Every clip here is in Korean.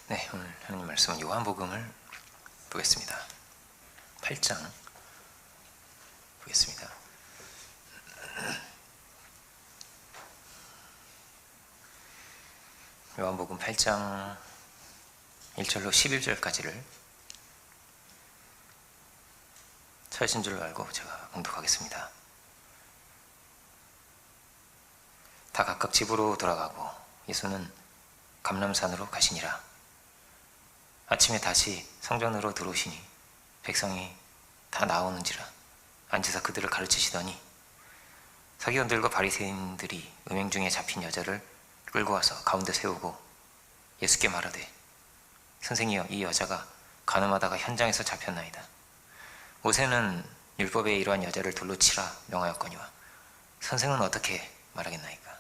네, 오늘 하나님 말씀은 요한복음을 보겠습니다. 8장 보겠습니다. 요한복음 8장 1절로 11절까지를 찾으신 줄로 알고 제가 봉독하겠습니다. 다 각각 집으로 돌아가고 예수는 감람산으로 가시니라. 아침에 다시 성전으로 들어오시니 백성이 다 나오는지라 앉으사 그들을 가르치시더니 서기관들과 바리새인들이 음행 중에 잡힌 여자를 끌고 와서 가운데 세우고 예수께 말하되 선생이여, 이 여자가 간음하다가 현장에서 잡혔나이다. 모세는 율법에 이러한 여자를 돌로 치라 명하였거니와 선생은 어떻게 말하겠나이까?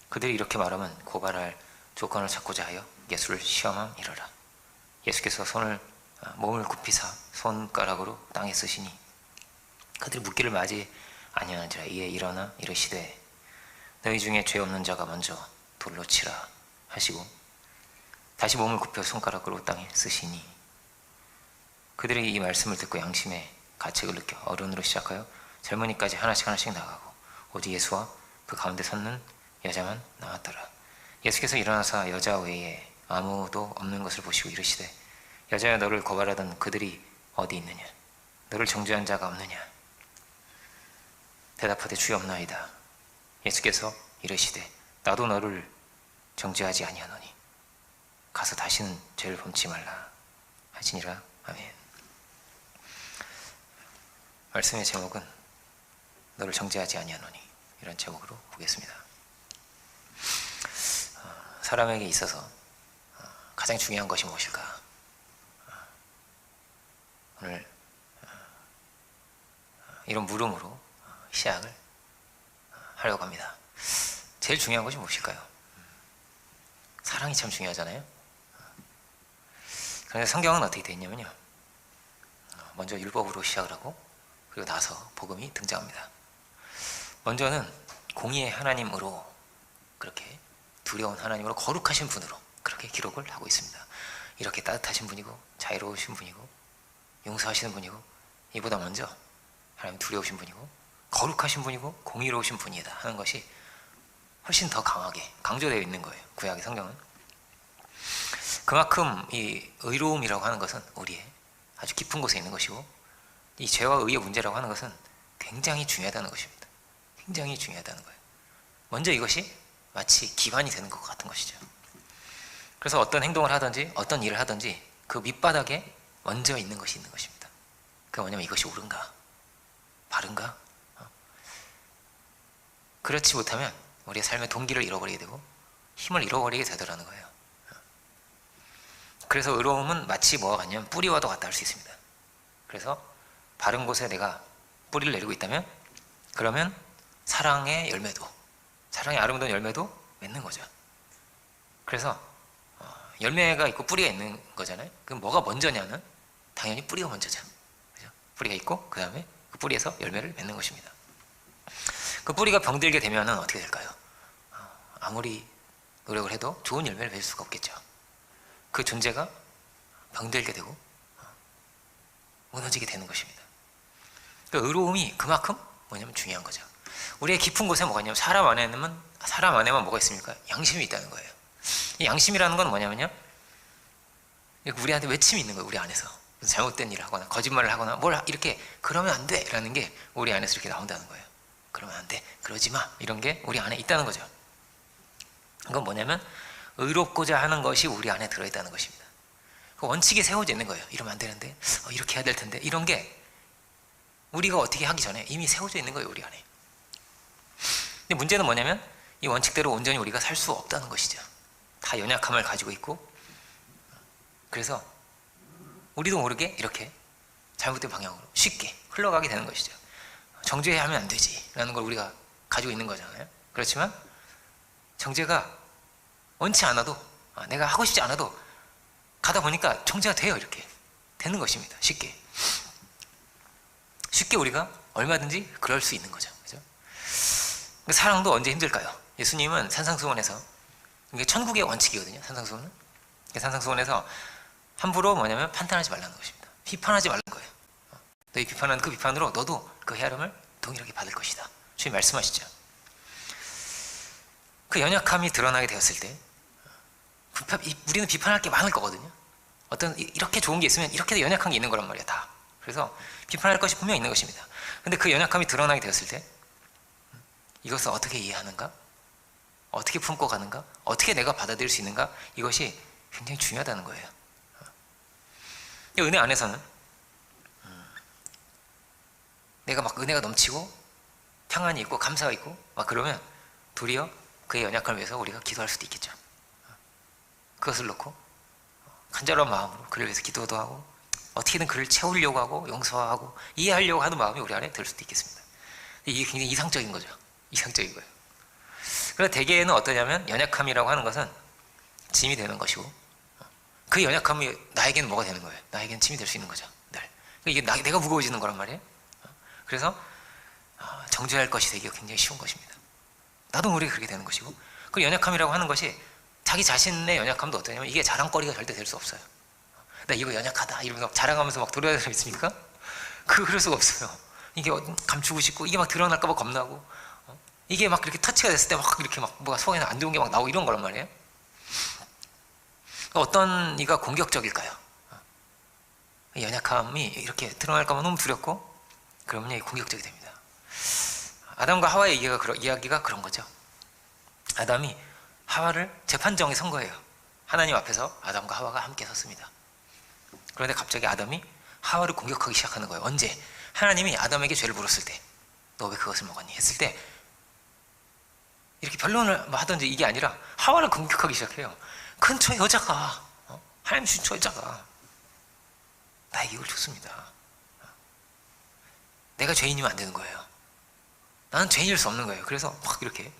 그들이 이렇게 말하면 고발할 조건을 찾고자 하여 예수를 시험함이러라. 예수께서 몸을 굽히사 손가락으로 땅에 쓰시니 그들이 묻기를 맞이 아니하는지라. 이에 일어나 이르시되 너희 중에 죄 없는 자가 먼저 돌로 치라 하시고 다시 몸을 굽혀 손가락으로 땅에 쓰시니 그들이 이 말씀을 듣고 양심의 가책을 느껴 어른으로 시작하여 젊은이까지 하나씩 나가고 오직 예수와 그 가운데 섰는 여자만 나왔더라. 예수께서 일어나사 여자 외에 아무도 없는 것을 보시고 이르시되 여자여, 너를 고발하던 그들이 어디 있느냐? 너를 정죄한 자가 없느냐? 대답하되 주여 없나이다. 예수께서 이르시되 나도 너를 정죄하지 아니하노니 가서 다시는 죄를 범치 말라 하시니라. 아멘. 말씀의 제목은 너를 정죄하지 아니하노니, 이런 제목으로 보겠습니다. 사람에게 있어서 가장 중요한 것이 무엇일까? 오늘 이런 물음으로 시작을 하려고 합니다. 제일 중요한 것이 무엇일까요? 사랑이 참 중요하잖아요. 그런데 성경은 어떻게 되어 있냐면요, 먼저 율법으로 시작을 하고 그리고 나서 복음이 등장합니다. 먼저는 공의의 하나님으로, 그렇게 두려운 하나님으로, 거룩하신 분으로 그렇게 기록을 하고 있습니다. 이렇게 따뜻하신 분이고 자유로우신 분이고 용서하시는 분이고, 이보다 먼저 하나님 두려우신 분이고 거룩하신 분이고 공의로우신 분이다 하는 것이 훨씬 더 강하게 강조되어 있는 거예요, 구약의 성경은. 그만큼 이 의로움이라고 하는 것은 우리의 아주 깊은 곳에 있는 것이고, 이 죄와 의의 문제라고 하는 것은 굉장히 중요하다는 것입니다. 굉장히 중요하다는 거예요. 먼저 이것이 마치 기반이 되는 것 같은 것이죠. 그래서 어떤 행동을 하든지 어떤 일을 하든지 그 밑바닥에 먼저 있는 것이 있는 것입니다. 그게 뭐냐면 이것이 옳은가? 바른가? 그렇지 못하면 우리의 삶의 동기를 잃어버리게 되고 힘을 잃어버리게 되더라는 거예요. 그래서 의로움은 마치 뭐와 같냐면 뿌리와도 같다 할 수 있습니다. 그래서 바른 곳에 내가 뿌리를 내리고 있다면 그러면 사랑의 열매도, 사랑의 아름다운 열매도 맺는 거죠. 그래서 열매가 있고 뿌리가 있는 거잖아요. 그럼 뭐가 먼저냐는 당연히 뿌리가 먼저죠. 그죠? 뿌리가 있고 그 다음에 그 뿌리에서 열매를 맺는 것입니다. 그 뿌리가 병들게 되면은 어떻게 될까요? 아무리 노력을 해도 좋은 열매를 맺을 수가 없겠죠. 그 존재가 병들게 되고 무너지게 되는 것입니다. 그 의로움이 그만큼 뭐냐면 중요한 거죠. 우리의 깊은 곳에 뭐가 있냐면 사람 안에만 뭐가 있습니까? 양심이 있다는 거예요. 이 양심이라는 건 뭐냐면요, 우리한테 외침이 있는 거예요. 우리 안에서 잘못된 일을 하거나 거짓말을 하거나 뭘 이렇게 그러면 안 돼 라는 게 우리 안에서 이렇게 나온다는 거예요. 그러면 안 돼, 그러지 마, 이런 게 우리 안에 있다는 거죠. 그건 뭐냐면 의롭고자 하는 것이 우리 안에 들어있다는 것입니다. 그 원칙이 세워져 있는 거예요. 이러면 안 되는데, 이렇게 해야 될 텐데, 이런 게 우리가 어떻게 하기 전에 이미 세워져 있는 거예요, 우리 안에. 근데 문제는 뭐냐면 이 원칙대로 온전히 우리가 살 수 없다는 것이죠. 다 연약함을 가지고 있고, 그래서 우리도 모르게 이렇게 잘못된 방향으로 쉽게 흘러가게 되는 것이죠. 정죄해야 하면 안 되지 라는 걸 우리가 가지고 있는 거잖아요. 그렇지만 정죄가 원치 않아도, 내가 하고 싶지 않아도 가다 보니까 정죄가 돼요. 이렇게 되는 것입니다. 쉽게 우리가 얼마든지 그럴 수 있는 거죠. 그죠? 사랑도 언제 힘들까요? 예수님은 산상수훈에서, 이게 천국의 원칙이거든요. 산상수훈은 산상수훈에서 함부로 뭐냐면 판단하지 말라는 것입니다. 비판하지 말라는 거예요. 너희 비판하는 그 비판으로 너도 그 헤아림을 동일하게 받을 것이다. 주님 말씀하시죠. 그 연약함이 드러나게 되었을 때 우리는 비판할 게 많을 거거든요. 어떤 이렇게 좋은 게 있으면 이렇게 연약한 게 있는 거란 말이야, 다. 그래서 비판할 것이 분명히 있는 것입니다. 근데 그 연약함이 드러나게 되었을 때 이것을 어떻게 이해하는가? 어떻게 품고 가는가? 어떻게 내가 받아들일 수 있는가? 이것이 굉장히 중요하다는 거예요. 은혜 안에서는 내가 막 은혜가 넘치고 평안이 있고 감사가 있고 막 그러면 도리어 그의 연약함을 위해서 우리가 기도할 수도 있겠죠. 그것을 놓고 간절한 마음으로 그를 위해서 기도도 하고 어떻게든 그를 채우려고 하고 용서하고 이해하려고 하는 마음이 우리 안에 들 수도 있겠습니다. 이게 굉장히 이상적인 거죠. 이상적인 거예요. 그래서 대개는 어떠냐면 연약함이라고 하는 것은 짐이 되는 것이고 그 연약함이 나에게는 뭐가 되는 거예요? 나에게는 짐이 될 수 있는 거죠. 늘. 이게 내가 무거워지는 거란 말이에요. 그래서 정죄할 것이 되기가 굉장히 쉬운 것입니다. 나도 모르게 그렇게 되는 것이고 그 연약함이라고 하는 것이 자기 자신의 연약함도 어떠냐면 이게 자랑거리가 절대 될 수 없어요. 나 이거 연약하다 이러면서 자랑하면서 막 돌아다닐 사람 있습니까? 그럴 수가 없어요. 이게 감추고 싶고 이게 막 드러날까 봐 겁나고 이게 막 이렇게 터치가 됐을 때 막 이렇게 막 뭐가 속에는 안 좋은 게 막 나오고 이런 거란 말이에요. 어떤 이가 공격적일까요? 연약함이 이렇게 드러날까 봐 너무 두렵고 그러면 공격적이 됩니다. 아담과 하와의 이야기가 그런 거죠. 아담이 하와를 재판정에 선 거예요. 하나님 앞에서 아담과 하와가 함께 섰습니다. 그런데 갑자기 아담이 하와를 공격하기 시작하는 거예요. 언제? 하나님이 아담에게 죄를 물었을 때 너 왜 그것을 먹었니? 했을 때 이렇게 변론을 하든지 이게 아니라 하와를 공격하기 시작해요. 근처 여자가 하나님 주신 저 여자가 나에게 이걸 줬습니다. 내가 죄인이면 안 되는 거예요. 나는 죄인일 수 없는 거예요. 그래서 막 이렇게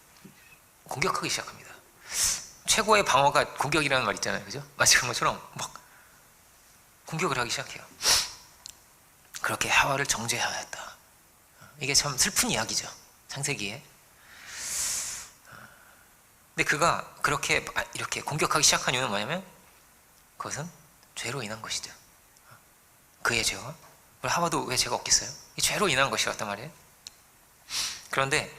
공격하기 시작합니다. 최고의 방어가 공격이라는 말 있잖아요. 그죠? 마치 그런 것처럼 막 공격을 하기 시작해요. 그렇게 하와를 정죄하였다. 이게 참 슬픈 이야기죠. 창세기에. 근데 그가 그렇게 이렇게 공격하기 시작한 이유는 뭐냐면 그것은 죄로 인한 것이죠. 그의 죄와 하와도 왜 죄가 없겠어요? 이 죄로 인한 것이었단 말이에요. 그런데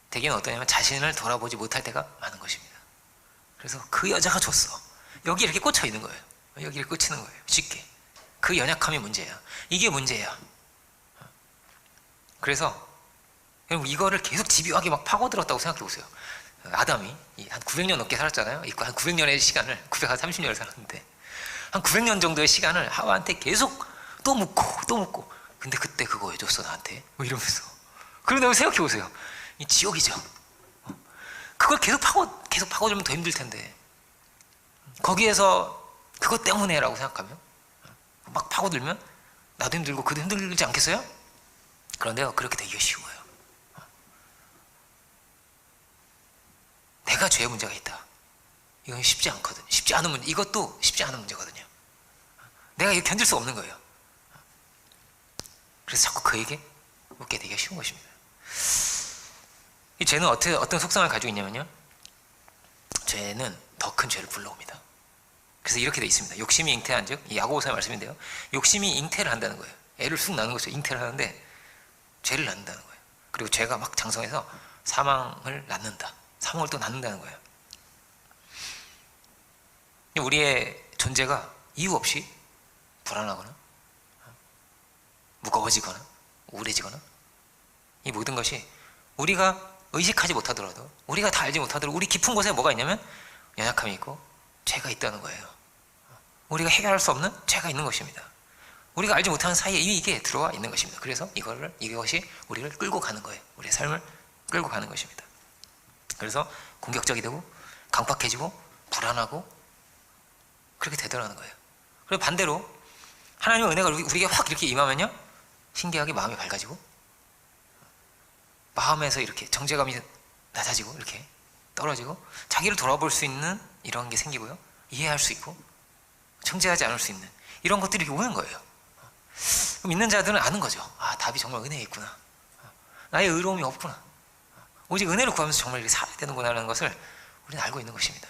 대개는 어떠냐면 자신을 돌아보지 못할 때가 많은 것입니다. 그래서 그 여자가 줬어. 여기 이렇게 꽂혀 있는 거예요. 여기를 꽂히는 거예요. 쉽게. 그 연약함이 문제야. 이게 문제야. 그래서 이거를 계속 집요하게 막 파고들었다고 생각해 보세요. 아담이 한 900년 넘게 살았잖아요. 한 900년의 시간을 930년을 살았는데 한 900년 정도의 시간을 하와한테 계속 또 묻고 근데 그때 그거 왜 줬어 나한테? 뭐 이러면서. 그런데 생각해 보세요. 이 지옥이죠. 그걸 계속 파고들면 더 힘들 텐데 거기에서 그것 때문에라고 생각하면 막 파고들면 나도 힘들고 그도 힘들지 않겠어요? 그런데요 그렇게 되기가 쉬워요. 내가 죄의 문제가 있다. 이건 쉽지 않거든. 쉽지 않은 문제. 이것도 쉽지 않은 문제거든요. 내가 이거 견딜 수 없는 거예요. 그래서 자꾸 그에게 묻게 되기가 쉬운 것입니다. 이 죄는 어떤 속성을 가지고 있냐면요. 죄는 더 큰 죄를 불러옵니다. 그래서 이렇게 돼 있습니다. 욕심이 잉태한 즉, 야고보서의 말씀인데요. 욕심이 잉태를 한다는 거예요. 애를 쑥 낳는 것을 잉태를 하는데 죄를 낳는다는 거예요. 그리고 죄가 막 장성해서 사망을 낳는다. 사망을 또 낳는다는 거예요. 우리의 존재가 이유 없이 불안하거나 무거워지거나 우울해지거나 이 모든 것이 우리가 의식하지 못하더라도 우리가 다 알지 못하더라도 우리 깊은 곳에 뭐가 있냐면 연약함이 있고 죄가 있다는 거예요. 우리가 해결할 수 없는 죄가 있는 것입니다. 우리가 알지 못하는 사이에 이미 이게 들어와 있는 것입니다. 그래서 이것이 우리를 끌고 가는 거예요. 우리의 삶을 끌고 가는 것입니다. 그래서 공격적이 되고 강팍해지고 불안하고 그렇게 되더라는 거예요. 그리고 반대로 하나님의 은혜가 우리에게 확 이렇게 임하면요 신기하게 마음이 밝아지고 마음에서 이렇게 정죄감이 낮아지고 이렇게 떨어지고 자기를 돌아볼 수 있는 이런 게 생기고요 이해할 수 있고 정죄하지 않을 수 있는 이런 것들이 이렇게 오는 거예요. 믿는 자들은 아는 거죠. 아 답이 정말 은혜에 있구나. 나의 의로움이 없구나. 오직 은혜를 구하면서 정말 이렇게 살아야 되는구나 라는 것을 우리는 알고 있는 것입니다.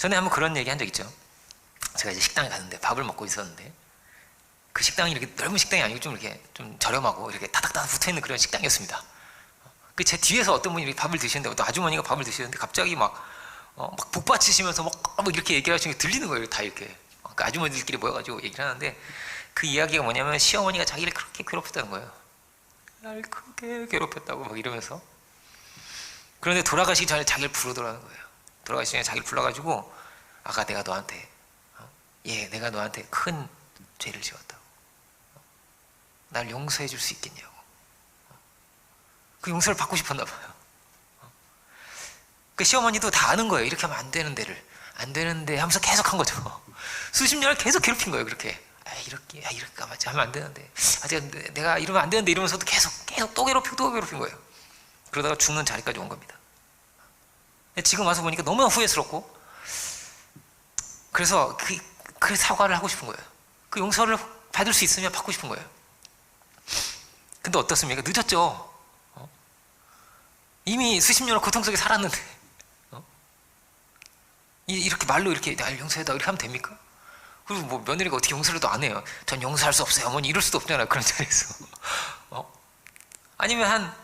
전에 한번 그런 얘기 한 적 있죠. 제가 이제 식당에 갔는데 밥을 먹고 있었는데 그 식당이 이렇게 넓은 식당이 아니고 좀 이렇게 좀 저렴하고 이렇게 다닥다닥 붙어 있는 그런 식당이었습니다. 그 제 뒤에서 어떤 분이 이렇게 밥을 드시는데 어떤 아주머니가 밥을 드시는데 갑자기 막 북받치시면서 막 이렇게 얘기를 하시는 게 들리는 거예요. 다 이렇게 그 아주머니들끼리 모여가지고 얘기를 하는데 그 이야기가 뭐냐면 시어머니가 자기를 그렇게 괴롭혔다는 거예요. 날 크게 괴롭혔다고 막 이러면서. 그런데 돌아가시기 전에 자기를 부르더라는 거예요. 돌아가시기 전에 자기를 불러가지고 아까 내가 너한테 내가 너한테 큰 죄를 지었다고. 날 용서해 줄 수 있겠냐고. 그 용서를 받고 싶었나 봐요. 그 시어머니도 다 아는 거예요. 이렇게 하면 안 되는 데를. 안 되는데 하면서 계속 한 거죠. 수십 년을 계속 괴롭힌 거예요. 그렇게. 이렇게 가만히 하면 안 되는데. 내가 이러면 안 되는데 이러면서도 계속 또 괴롭힌 거예요. 그러다가 죽는 자리까지 온 겁니다. 지금 와서 보니까 너무 후회스럽고, 그래서 그 사과를 하고 싶은 거예요. 그 용서를 받을 수 있으면 받고 싶은 거예요. 근데 어떻습니까? 늦었죠. 이미 수십 년을 고통 속에 살았는데 이렇게 말로 이렇게 날 용서해다 이렇게 하면 됩니까? 그리고 뭐 며느리가 어떻게 용서를 또 안 해요? 전 용서할 수 없어요 어머니 이럴 수도 없잖아요. 그런 자리에서 아니면 한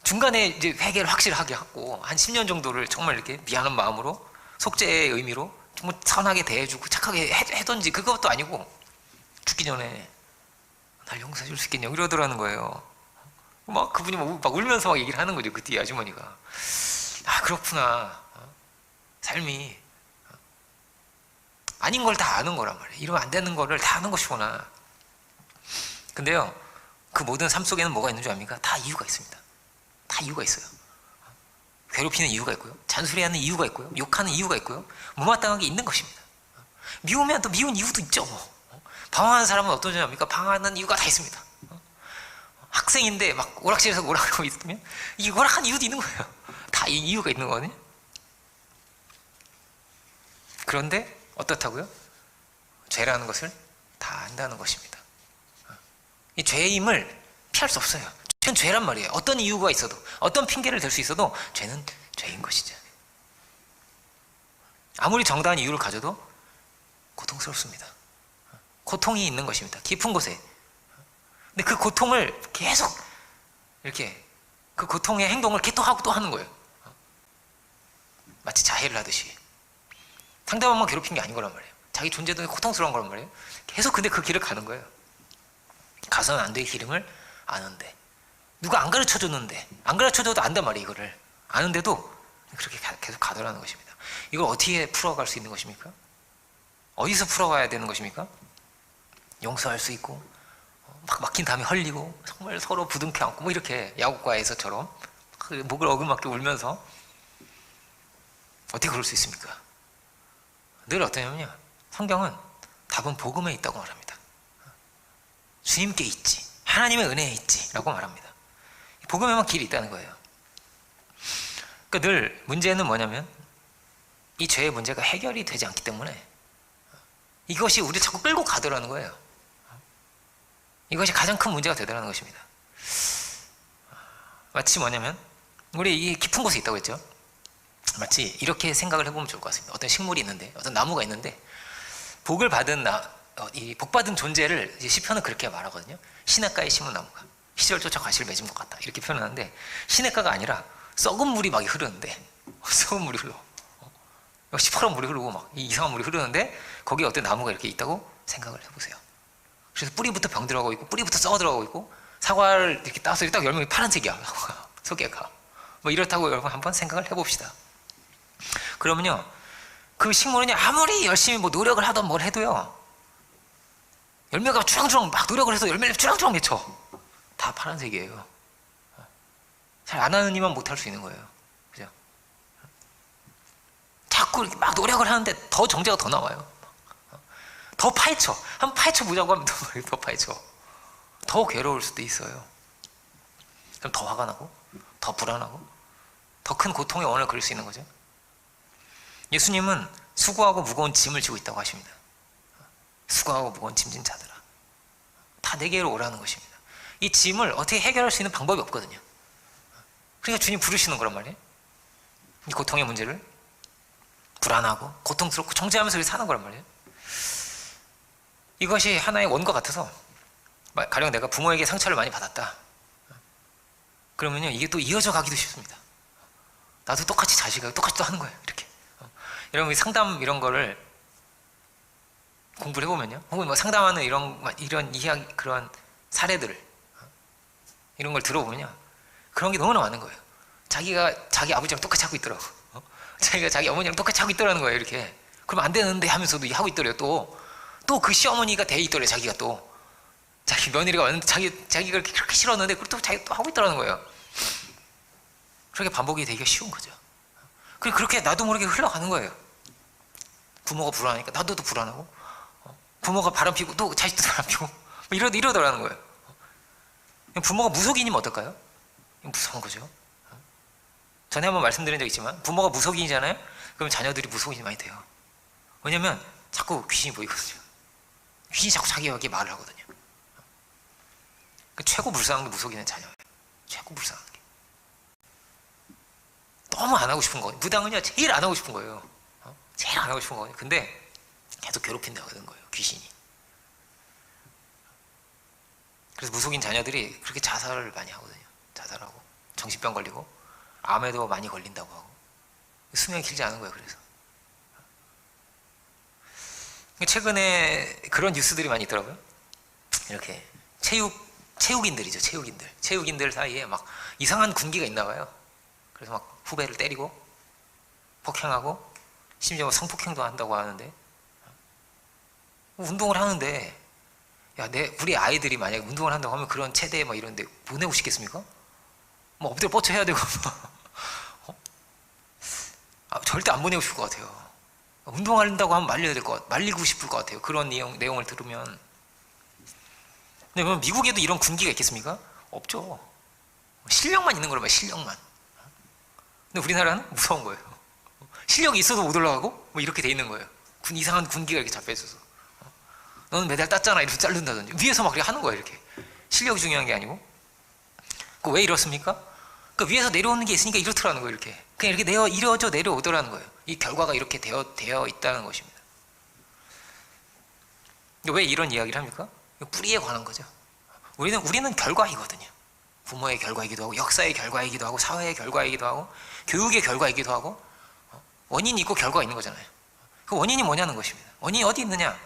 중간에 이제 회개를 확실하게 하고 한 10년 정도를 정말 이렇게 미안한 마음으로 속죄의 의미로 정말 선하게 대해주고 착하게 해던지. 그것도 아니고 죽기 전에 날 용서해 줄 수 있겠냐고 이러더라는 거예요. 막 그분이 막 울면서 막 얘기를 하는 거죠. 그 뒤에 아주머니가. 그렇구나. 삶이 아닌 걸 다 아는 거란 말이에요. 이러면 안 되는 거를 다 아는 것이구나. 근데요, 그 모든 삶 속에는 뭐가 있는 줄 압니까? 다 이유가 있습니다. 다 이유가 있어요. 괴롭히는 이유가 있고요, 잔소리하는 이유가 있고요, 욕하는 이유가 있고요, 못마땅한 게 있는 것입니다. 미우면 또 미운 이유도 있죠. 방황하는 사람은 어떤 줄 압니까? 방황하는 이유가 다 있습니다. 학생인데 막 오락실에서 오락하고 있으면 이 오락한 이유도 있는 거예요. 다 이유가 있는 거거든요. 그런데 어떻다고요? 죄라는 것을 다 안다는 것입니다. 이 죄임을 피할 수 없어요. 죄는 죄란 말이에요. 어떤 이유가 있어도, 어떤 핑계를 댈 수 있어도 죄는 죄인 것이죠. 아무리 정당한 이유를 가져도 고통스럽습니다. 고통이 있는 것입니다. 깊은 곳에. 근데 그 고통을 계속 이렇게 그 고통의 행동을 계속 하고 또 하는 거예요. 마치 자해를 하듯이. 상대방만 괴롭힌 게 아닌 거란 말이에요. 자기 존재도 고통스러운 거란 말이에요. 계속 근데 그 길을 가는 거예요. 가서는 안 될 길임을 아는데, 누가 안 가르쳐줬는데, 안 가르쳐줘도 안단 말이에요. 이거를 아는데도 그렇게 계속 가더라는 것입니다. 이걸 어떻게 풀어갈 수 있는 것입니까? 어디서 풀어가야 되는 것입니까? 용서할 수 있고, 막 막힌 다음에 헐리고, 정말 서로 부둥켜 안고, 뭐 이렇게 야구과에서처럼 목을 어금맞게 울면서. 어떻게 그럴 수 있습니까? 늘 어떠냐면요, 성경은 답은 복음에 있다고 말합니다. 주님께 있지, 하나님의 은혜에 있지 라고 말합니다. 복음에만 길이 있다는 거예요. 그러니까 늘 문제는 뭐냐면 이 죄의 문제가 해결이 되지 않기 때문에 이것이 우리를 자꾸 끌고 가더라는 거예요. 이것이 가장 큰 문제가 되더라는 것입니다. 마치 뭐냐면 우리 이 깊은 곳에 있다고 했죠. 마치 이렇게 생각을 해보면 좋을 것 같습니다. 어떤 식물이 있는데, 어떤 나무가 있는데, 복을 받은 이 복받은 존재를 이제 시편은 그렇게 말하거든요. 시냇가에 심은 나무가 시절 쫓아 과실을 맺은 것 같다, 이렇게 표현하는데, 시냇가가 아니라 썩은 물이 막 흐르는데, 썩은 물이 흘러, 시퍼런 물이 흐르고 막 이상한 물이 흐르는데, 거기에 어떤 나무가 이렇게 있다고 생각을 해보세요. 그래서 뿌리부터 병 들어가고 있고, 뿌리부터 썩어 들어가고 있고, 사과를 이렇게 따서 딱 열면 파란색이야, 속에가. 뭐 이렇다고 여러분 한번 생각을 해봅시다. 그러면요, 그 식물은요, 아무리 열심히 뭐 노력을 하던 뭘 해도요, 열매가 주렁주렁 막 노력을 해서 열매를 주렁주렁 맺혀. 다 파란색이에요. 잘 안 하는 이만 못할 수 있는 거예요. 그죠? 자꾸 이렇게 막 노력을 하는데 더 정제가 더 나와요. 더 파헤쳐. 한번 파헤쳐 보자고 하면 더 파헤쳐. 더 괴로울 수도 있어요. 그럼 더 화가 나고, 더 불안하고, 더 큰 고통의 원을 그릴 수 있는 거죠. 예수님은 수고하고 무거운 짐을 지고 있다고 하십니다. 수고하고 무거운 짐진 자들아, 다 내게로 오라는 것입니다. 이 짐을 어떻게 해결할 수 있는 방법이 없거든요. 그러니까 주님 부르시는 거란 말이에요. 이 고통의 문제를 불안하고 고통스럽고 정죄하면서 이렇게 사는 거란 말이에요. 이것이 하나의 원과 같아서, 가령 내가 부모에게 상처를 많이 받았다. 그러면요, 이게 또 이어져 가기도 쉽습니다. 나도 똑같이 자식하고 똑같이 또 하는 거예요. 이렇게. 여러분, 상담 이런 거를 공부를 해보면요, 혹은 뭐 상담하는 이런 이야기, 그런 사례들, 이런 걸 들어보면요, 그런 게 너무나 많은 거예요. 자기가 자기 아버지랑 똑같이 하고 있더라고. 자기가 자기 어머니랑 똑같이 하고 있더라는 거예요. 이렇게. 그럼 안 되는데 하면서도 하고 있더래요. 또 그 시어머니가 돼 있더래요. 자기가 또 자기 며느리가 왔는데 자기가 그렇게 싫었는데 그걸 또 자기가 또 하고 있더라는 거예요. 그렇게 반복이 되기가 쉬운 거죠. 그렇게 나도 모르게 흘러가는 거예요. 부모가 불안하니까 나도 또 불안하고, 부모가 바람 피고 또 자식도 바람 피고, 뭐 이러더라는 거예요. 부모가 무속인이면 어떨까요? 무서운 거죠. 전에 한번 말씀드린 적 있지만, 부모가 무속인이잖아요? 그럼 자녀들이 무속인이 많이 돼요. 왜냐면 자꾸 귀신이 보이거든요. 귀신이 자꾸 자기에게 말을 하거든요. 최고 불쌍한 게 무속인의 자녀예요. 최고 불쌍한 게. 너무 안 하고 싶은 거예요. 무당은요, 제일 안 하고 싶은 거예요. 제일 안 하고 싶은 거예요. 근데 계속 괴롭힌다고 하는 거예요, 귀신이. 그래서 무속인 자녀들이 그렇게 자살을 많이 하거든요. 자살하고 정신병 걸리고 암에도 많이 걸린다고 하고 수명이 길지 않은 거예요. 그래서 최근에 그런 뉴스들이 많이 있더라고요. 이렇게 체육인들이죠. 체육인들 사이에 막 이상한 군기가 있나 봐요. 그래서 막 후배를 때리고 폭행하고 심지어 성폭행도 한다고 하는데, 운동을 하는데, 우리 아이들이 만약에 운동을 한다고 하면 그런 체대에 막 이런데 보내고 싶겠습니까? 뭐 엎드려 뻗쳐 해야 되고 절대 안 보내고 싶을 것 같아요. 운동한다고 하면 말리고 싶을 것 같아요. 그런 내용을 들으면. 근데 그럼 미국에도 이런 군기가 있겠습니까? 없죠. 실력만 있는 거란 말이에요. 실력만. 근데 우리나라는 무서운 거예요. 실력이 있어도 못 올라가고 뭐 이렇게 돼 있는 거예요. 이상한 군기가 이렇게 잡혀 있어서. 너는 메달 땄잖아 이렇게 자른다든지 위에서 막 그렇게 하는 거예요. 이렇게. 실력이 중요한 게 아니고. 왜 이렇습니까? 그 위에서 내려오는 게 있으니까 이렇더라는 거예요. 이렇게 그냥 이렇게 이어져 내려오더라는 거예요. 이 결과가 이렇게 되어 있다는 것입니다. 왜 이런 이야기를 합니까? 뿌리에 관한 거죠. 우리는 결과이거든요. 부모의 결과이기도 하고, 역사의 결과이기도 하고, 사회의 결과이기도 하고, 교육의 결과이기도 하고, 원인이 있고 결과가 있는 거잖아요. 그 원인이 뭐냐는 것입니다. 원인이 어디 있느냐?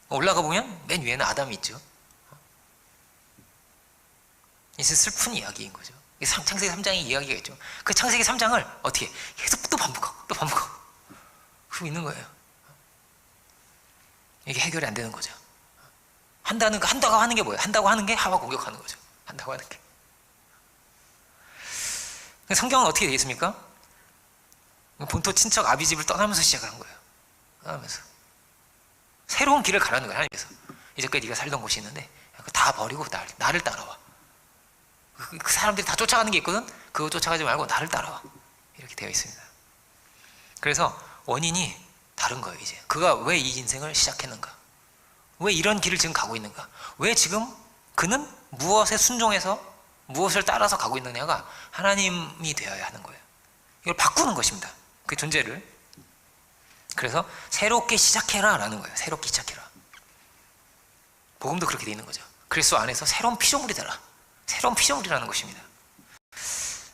올라가 보면 맨 위에는 아담이 있죠. 이제 슬픈 이야기인 거죠. 창세기 3장의 이야기가 있죠. 그 창세기 3장을 어떻게 계속 또 반복하고 그러고 있는 거예요. 이게 해결이 안 되는 거죠. 한다고 하는 게 뭐예요? 한다고 하는 게 하와 공격하는 거죠. 한다고 하는 게. 성경은 어떻게 되어 있습니까? 본토 친척 아비 집을 떠나면서 시작을 한 거예요. 떠나면서 새로운 길을 가라는 거예요. 하나님께서. 이제까지 네가 살던 곳이 있는데 다 버리고 나를 따라와. 그 사람들이 다 쫓아가는 게 있거든. 그거 쫓아가지 말고 나를 따라와. 이렇게 되어 있습니다. 그래서 원인이 다른 거예요. 이제 그가 왜 이 인생을 시작했는가, 왜 이런 길을 지금 가고 있는가, 왜 지금 그는 무엇에 순종해서 무엇을 따라서 가고 있느냐가 하나님이 되어야 하는 거예요. 이걸 바꾸는 것입니다. 그 존재를. 그래서 새롭게 시작해라 라는 거예요. 새롭게 시작해라. 복음도 그렇게 되어 있는 거죠. 그리스도 안에서 새로운 피조물이 되라. 새로운 피조물이라는 것입니다.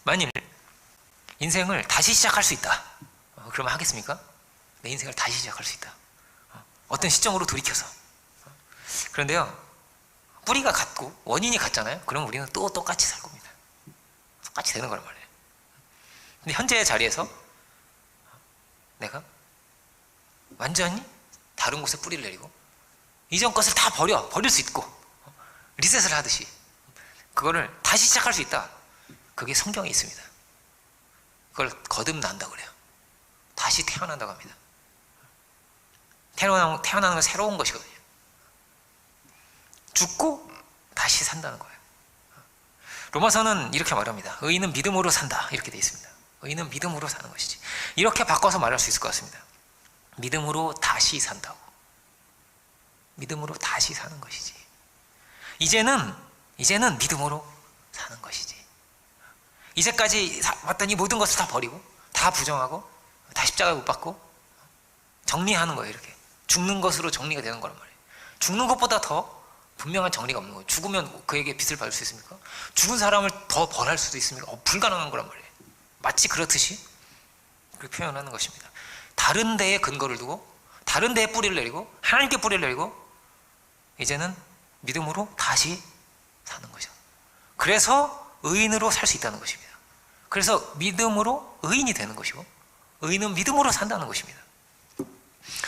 만일 인생을 다시 시작할 수 있다, 그러면 하겠습니까? 내 인생을 다시 시작할 수 있다. 어떤 시점으로 돌이켜서. 그런데요, 뿌리가 같고 원인이 같잖아요. 그럼 우리는 또 똑같이 살 겁니다. 똑같이 되는 거란 말이에요. 근데 현재의 자리에서 내가 완전히 다른 곳에 뿌리를 내리고 이전 것을 다 버릴 수 있고 리셋을 하듯이 그거를 다시 시작할 수 있다. 그게 성경에 있습니다. 그걸 거듭난다고 그래요. 다시 태어난다고 합니다. 태어나는 건 새로운 것이거든요. 죽고 다시 산다는 거예요. 로마서는 이렇게 말합니다. 의인은 믿음으로 산다. 이렇게 되어 있습니다. 의인은 믿음으로 사는 것이지. 이렇게 바꿔서 말할 수 있을 것 같습니다. 믿음으로 다시 산다고. 믿음으로 다시 사는 것이지. 이제는 믿음으로 사는 것이지. 이제까지 왔던 이 모든 것을 다 버리고 다 부정하고 다 십자가 못 받고 정리하는 거예요. 이렇게 죽는 것으로 정리가 되는 거란 말이에요. 죽는 것보다 더 분명한 정리가 없는 거예요. 죽으면 그에게 빚을 받을 수 있습니까? 죽은 사람을 더 벌할 수도 있습니까? 불가능한 거란 말이에요. 마치 그렇듯이 그렇게 표현하는 것입니다. 다른 데에 근거를 두고 다른 데에 뿌리를 내리고 하나님께 뿌리를 내리고 이제는 믿음으로 다시 사는 거죠. 그래서 의인으로 살 수 있다는 것입니다. 그래서 믿음으로 의인이 되는 것이고 의인은 믿음으로 산다는 것입니다.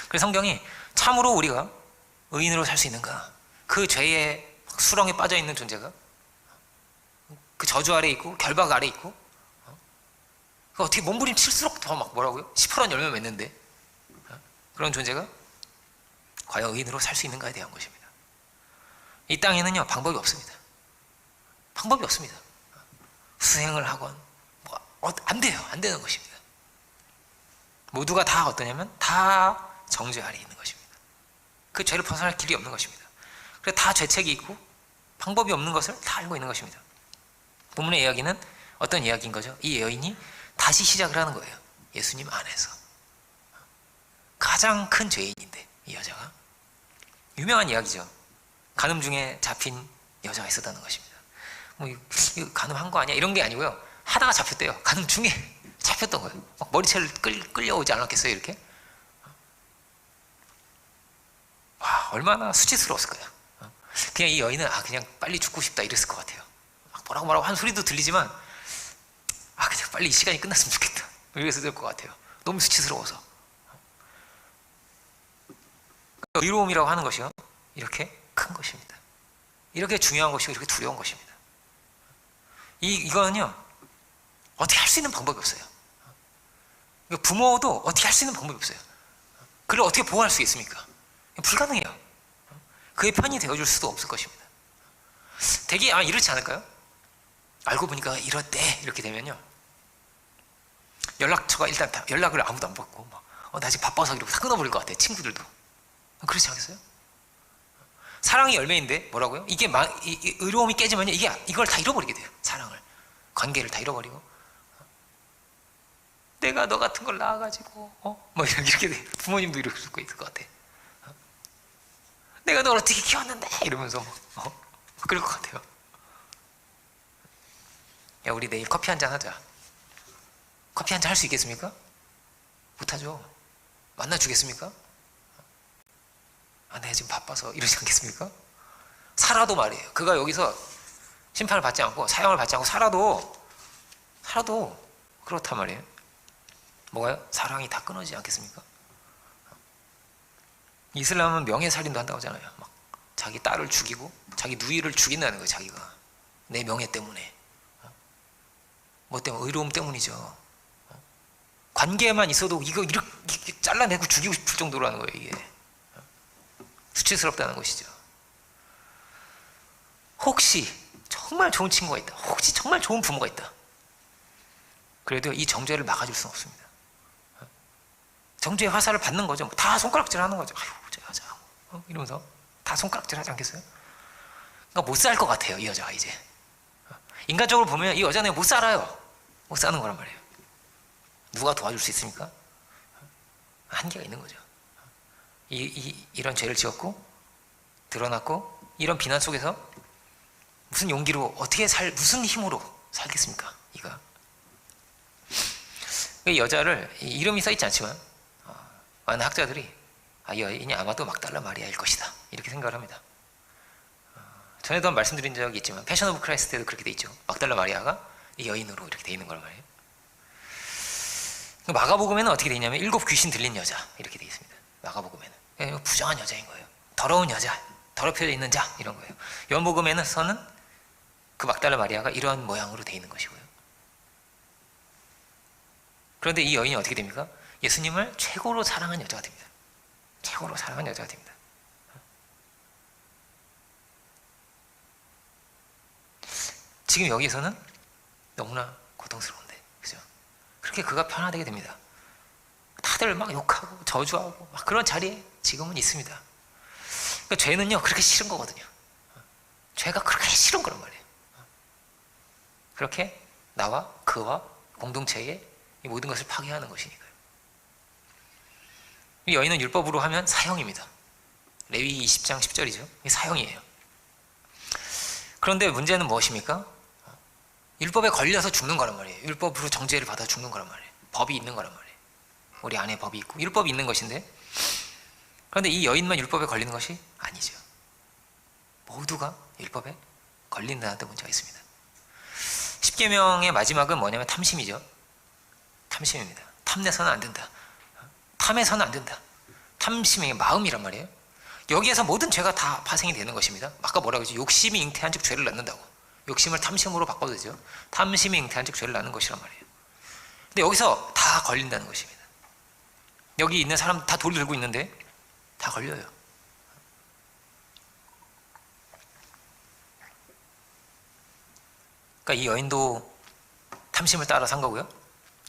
그래서 성경이 참으로 우리가 의인으로 살 수 있는가, 그 죄의 수렁에 빠져 있는 존재가 그 저주 아래 있고 결박 아래 있고 어떻게 몸부림칠수록 더 막 뭐라고요? 시퍼런 열매 맺는데 그런 존재가 과연 의인으로 살 수 있는가에 대한 것입니다. 이 땅에는요 방법이 없습니다. 방법이 없습니다. 수행을 하건 안 돼요. 안 되는 것입니다. 모두가 다 어떠냐면 다 정죄 아래 있는 것입니다. 그 죄를 벗어날 길이 없는 것입니다. 그래서 다 죄책이 있고 방법이 없는 것을 다 알고 있는 것입니다. 본문의 이야기는 어떤 이야기인 거죠? 이 여인이 다시 시작을 하는 거예요. 예수님 안에서. 가장 큰 죄인인데 이 여자가 유명한 이야기죠. 간음 중에 잡힌 여자가 있었다는 것입니다. 뭐 이거 간음한 거 아니야? 이런 게 아니고요. 하다가 잡혔대요. 간음 중에 잡혔던 거예요. 막 머리채를 끌려오지 않았겠어요, 이렇게? 와, 얼마나 수치스러웠을까요? 그냥 이 여인은 그냥 빨리 죽고 싶다 이랬을 것 같아요. 막 뭐라고 한 소리도 들리지만 그냥 빨리 이 시간이 끝났으면 좋겠다 이랬을 것 같아요. 너무 수치스러워서. 의로움이라고 하는 것이요 이렇게 큰 것입니다. 이렇게 중요한 것이고 이렇게 두려운 것입니다. 이거는요 어떻게 할 수 있는 방법이 없어요. 부모도 어떻게 할 수 있는 방법이 없어요. 그를 어떻게 보호할 수 있습니까? 불가능해요. 그의 편이 되어줄 수도 없을 것입니다. 되게 이렇지 않을까요? 알고 보니까 이렇대 이렇게 되면요 연락처가 일단 다 연락을 아무도 안 받고 나 지금 바빠서 이러고 다 끊어버릴 것 같아. 친구들도. 그렇지 않겠어요? 사랑이 열매인데 뭐라고요? 이게 이 의로움이 깨지면요 이걸 다 잃어버리게 돼요. 사랑을, 관계를 다 잃어버리고 내가 너 같은 걸 낳아가지고 이렇게 돼. 부모님도 이럴 수 있을 것 같아. 내가 널 어떻게 키웠는데 이러면서 그럴 것 같아요. 야, 우리 내일 커피 한잔 하자. 커피 한잔 할 수 있겠습니까? 못하죠. 만나주겠습니까? 내가 지금 바빠서 이러지 않겠습니까? 살아도 말이에요. 그가 여기서 심판을 받지 않고 사형을 받지 않고 살아도 그렇단 말이에요. 뭐가요? 사랑이 다 끊어지지 않겠습니까? 이슬람은 명예살인도 한다고 하잖아요. 막 자기 딸을 죽이고 자기 누이를 죽인다는 거예요. 자기가 내 명예 때문에. 뭐 때문에? 의로움 때문이죠. 관계만 있어도 이거 이렇게 잘라내고 죽이고 싶을 정도로 하는 거예요. 이게 수치스럽다는 것이죠. 혹시 정말 좋은 친구가 있다, 혹시 정말 좋은 부모가 있다, 그래도 이 정죄를 막아줄 수는 없습니다. 정죄의 화살을 받는 거죠. 다 손가락질 하는 거죠. 아유, 저 여자 이러면서 다 손가락질 하지 않겠어요? 그러니까 못 살 것 같아요. 이 여자가 이제 인간적으로 보면 이 여자는 못 살아요. 못 사는 거란 말이에요. 누가 도와줄 수 있습니까? 한계가 있는 거죠. 이런 죄를 지었고 드러났고 이런 비난 속에서 무슨 용기로 어떻게 무슨 힘으로 살겠습니까? 이 여자를 이름이 써있지 않지만 많은 학자들이 이 여인이 아마도 막달라 마리아일 것이다 이렇게 생각을 합니다. 전에도 한 말씀드린 적이 있지만 패션 오브 크라이스트에도 그렇게 돼 있죠. 막달라 마리아가 이 여인으로 이렇게 돼 있는 거란 말이에요. 마가복음에는 어떻게 돼 있냐면 7 귀신 들린 여자 이렇게 돼 있습니다. 마가복음에는 부정한 여자인 거예요. 더러운 여자, 더럽혀져 있는 자 이런 거예요. 요한복음에서는 그 막달라 마리아가 이러한 모양으로 돼 있는 것이고요. 그런데 이 여인이 어떻게 됩니까? 예수님을 최고로 사랑한 여자가 됩니다. 최고로 사랑한 여자가 됩니다. 지금 여기서는 너무나 고통스러운데, 그죠? 그렇게 그가 편하게 됩니다. 다들 막 욕하고 저주하고 막 그런 자리에 지금은 있습니다. 그러니까 죄는요 그렇게 싫은 거거든요. 죄가 그렇게 싫은 거란 말이에요. 그렇게 나와 그와 공동체의 이 모든 것을 파괴하는 것이니까요. 이 여인은 율법으로 하면 사형입니다. 레위기 20장 10절이죠. 이게 사형이에요. 그런데 문제는 무엇입니까? 율법에 걸려서 죽는 거란 말이에요. 율법으로 정죄를 받아 죽는 거란 말이에요. 법이 있는 거란 말이에요. 우리 안에 법이 있고 율법이 있는 것인데, 그런데 이 여인만 율법에 걸리는 것이 아니죠. 모두가 율법에 걸린다는 데 문제가 있습니다. 십계명의 마지막은 뭐냐면 탐심이죠. 탐심입니다. 탐내서는 안 된다. 탐해서는 안 된다. 탐심의 마음이란 말이에요. 여기에서 모든 죄가 다 파생이 되는 것입니다. 아까 뭐라고 했죠? 욕심이 잉태한 즉 죄를 낳는다고. 욕심을 탐심으로 바꿔도 되죠. 탐심이 잉태한 즉 죄를 낳는 것이란 말이에요. 근데 여기서 다 걸린다는 것입니다. 여기 있는 사람 다 돌 들고 있는데 다 걸려요. 그러니까 이 여인도 탐심을 따라 산 거고요.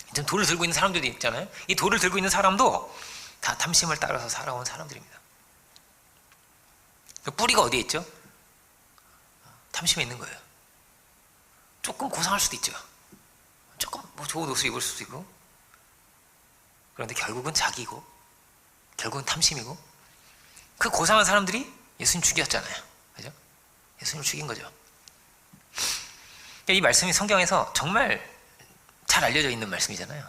지금 돌을 들고 있는 사람들이 있잖아요. 이 돌을 들고 있는 사람도 다 탐심을 따라서 살아온 사람들입니다. 그 뿌리가 어디에 있죠? 탐심에 있는 거예요. 조금 고상할 수도 있죠. 조금 뭐 좋은 옷을 입을 수도 있고. 그런데 결국은 자기고, 결국은 탐심이고. 그 고상한 사람들이 예수님 죽였잖아요. 그죠? 예수님을 죽인 거죠. 이 말씀이 성경에서 정말 잘 알려져 있는 말씀이잖아요.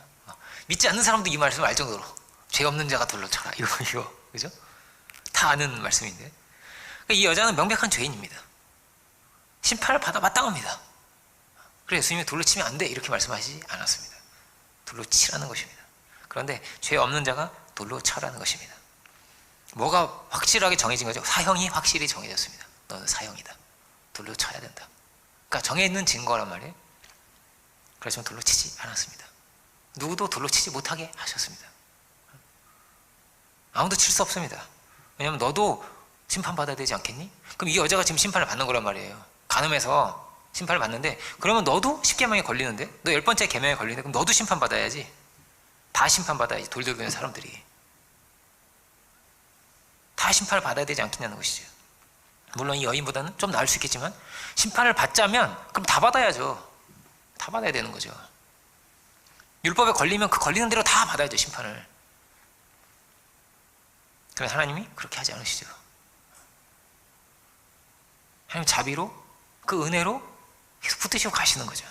믿지 않는 사람도 이 말씀을 알 정도로 죄 없는 자가 돌로 쳐라, 이거 그죠? 다 아는 말씀인데, 이 여자는 명백한 죄인입니다. 심판을 받아 마땅합니다. 그래서 예수님이 돌로 치면 안 돼 이렇게 말씀하시지 않았습니다. 돌로 치라는 것입니다. 그런데 죄 없는 자가 돌로 쳐라는 것입니다. 뭐가 확실하게 정해진 거죠? 사형이 확실히 정해졌습니다. 너는 사형이다. 돌로 쳐야 된다. 그러니까 정해있는 증거란 말이에요. 그래서 돌로 치지 않았습니다. 누구도 돌로 치지 못하게 하셨습니다. 아무도 칠 수 없습니다. 왜냐하면 너도 심판받아야 되지 않겠니? 그럼 이 여자가 지금 심판을 받는 거란 말이에요. 간음해서 심판을 받는데, 그러면 너도 10계명에 걸리는데, 너 10번째 계명에 걸리는데, 그럼 너도 심판받아야지. 다 심판받아야지. 돌 들고 있는 사람들이 다 심판을 받아야 되지 않겠냐는 것이죠. 물론 이 여인보다는 좀 나을 수 있겠지만, 심판을 받자면 그럼 다 받아야죠. 다 받아야 되는 거죠. 율법에 걸리면 그 걸리는 대로 다 받아야죠, 심판을. 그런데 하나님이 그렇게 하지 않으시죠. 하나님 자비로, 그 은혜로 계속 붙드시고 가시는 거죠.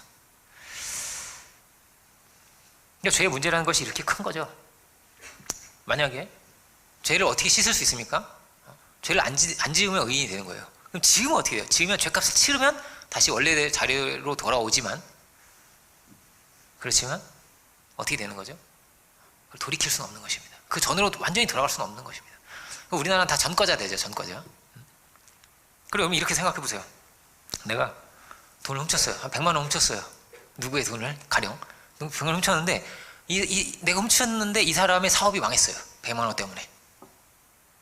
그러니까 죄의 문제라는 것이 이렇게 큰 거죠. 만약에 죄를 어떻게 씻을 수 있습니까? 죄를 안 지으면 의인이 되는 거예요. 그럼 지으면 어떻게 돼요? 지으면 죄값을 치르면 다시 원래 자리로 돌아오지만, 그렇지만 어떻게 되는 거죠? 그걸 돌이킬 수는 없는 것입니다. 그 전으로 완전히 돌아갈 수는 없는 것입니다. 우리나라는 다 전과자 되죠. 전과자. 그리고 여러분 이렇게 생각해 보세요. 내가 돈을 훔쳤어요. 한 100만 원 훔쳤어요. 누구의 돈을? 가령 100만 원 훔쳤는데, 내가 훔쳤는데 이 사람의 사업이 망했어요. 100만 원 때문에.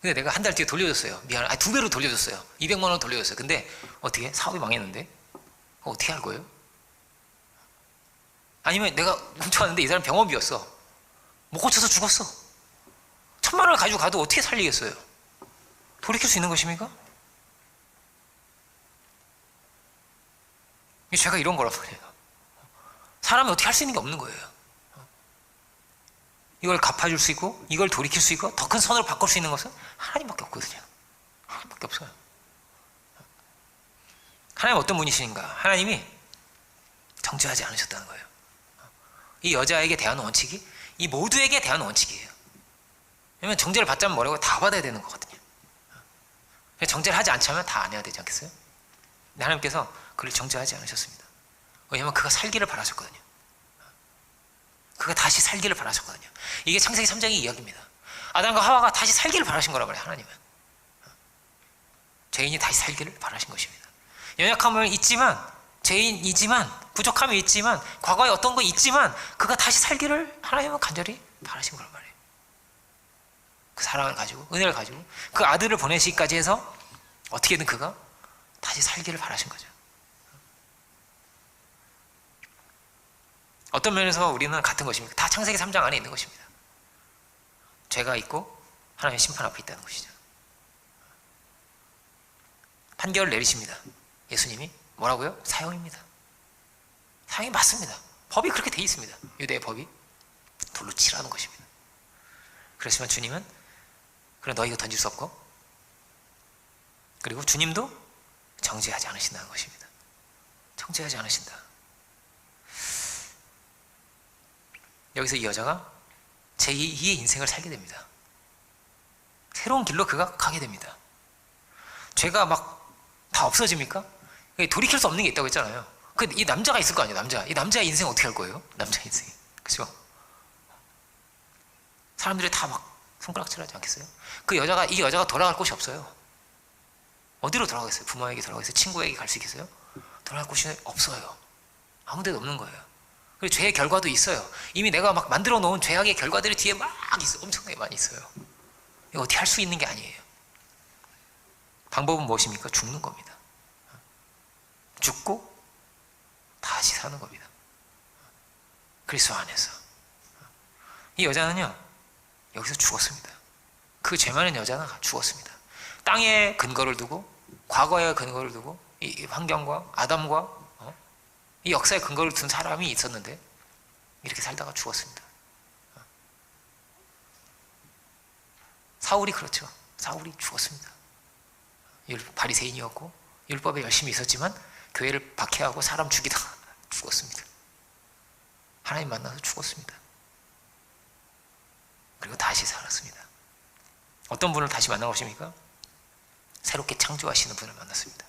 근데 내가 한 달 뒤에 돌려줬어요. 미안해. 2배로 돌려줬어요. 200만 원 돌려줬어요. 근데 어떻게? 사업이 망했는데? 어떻게 할 거예요? 아니면 내가 훔쳐왔는데 이 사람 병원비였어. 못 고쳐서 죽었어. 1000만 원을 가지고 가도 어떻게 살리겠어요? 돌이킬 수 있는 것입니까? 이 죄가 이런 거란 말이에요. 사람이 어떻게 할 수 있는 게 없는 거예요. 이걸 갚아줄 수 있고, 이걸 돌이킬 수 있고, 더 큰 선으로 바꿀 수 있는 것은 하나님밖에 없거든요. 하나님밖에 없어요. 하나님 어떤 분이신가? 하나님이 정죄하지 않으셨다는 거예요. 이 여자에게 대한 원칙이 이 모두에게 대한 원칙이에요. 왜냐면 정죄를 받자면 뭐라고? 다 받아야 되는 거거든요. 정죄를 하지 않자면 다 안 해야 되지 않겠어요? 근데 하나님께서 그를 정죄하지 않으셨습니다. 왜냐하면 그가 살기를 바라셨거든요. 그가 다시 살기를 바라셨거든요. 이게 창세기 3장의 이야기입니다. 아담과 하와가 다시 살기를 바라신 거란 말이에요. 하나님은 죄인이 다시 살기를 바라신 것입니다. 연약함은 있지만, 죄인이지만, 부족함이 있지만, 과거에 어떤 거 있지만, 그가 다시 살기를 하나님은 간절히 바라신 거란 말이에요. 그 사랑을 가지고, 은혜를 가지고, 그 아들을 보내시기까지 해서 어떻게든 그가 다시 살기를 바라신 거죠. 어떤 면에서 우리는 같은 것입니다. 다 창세기 3장 안에 있는 것입니다. 죄가 있고 하나님의 심판 앞에 있다는 것이죠. 판결을 내리십니다. 예수님이 뭐라고요? 사형입니다. 사형이 맞습니다. 법이 그렇게 돼 있습니다. 유대의 법이 돌로 치라는 것입니다. 그렇지만 주님은 그래 너 이거 던질 수 없고, 그리고 주님도 정죄하지 않으신다는 것입니다. 정죄하지 않으신다. 여기서 이 여자가 제2의 인생을 살게 됩니다. 새로운 길로 그가 가게 됩니다. 죄가 막 다 없어집니까? 돌이킬 수 없는 게 있다고 했잖아요. 이 남자가 있을 거 아니에요. 이 남자의 인생 어떻게 할 거예요? 남자 인생, 그죠? 사람들이 다 막 손가락질하지 않겠어요? 이 여자가 돌아갈 곳이 없어요. 어디로 돌아가겠어요? 부모에게 돌아가겠어요? 친구에게 갈 수 있겠어요? 돌아갈 곳이 없어요. 아무 데도 없는 거예요. 그리고 죄의 결과도 있어요. 이미 내가 막 만들어 놓은 죄악의 결과들이 뒤에 막 있어. 엄청나게 많이 있어요. 이거 어떻게 할 수 있는 게 아니에요. 방법은 무엇입니까? 죽는 겁니다. 죽고 다시 사는 겁니다. 그리스도 안에서. 이 여자는요, 여기서 죽었습니다. 그 죄 많은 여자는 죽었습니다. 땅에 근거를 두고, 과거에 근거를 두고, 이 환경과 아담과 이 역사에 근거를 둔 사람이 있었는데 이렇게 살다가 죽었습니다. 사울이 그렇죠. 사울이 죽었습니다. 바리새인이었고 율법에 열심히 있었지만 교회를 박해하고 사람 죽이다가 죽었습니다. 하나님 만나서 죽었습니다. 그리고 다시 살았습니다. 어떤 분을 다시 만난 것입니까? 새롭게 창조하시는 분을 만났습니다.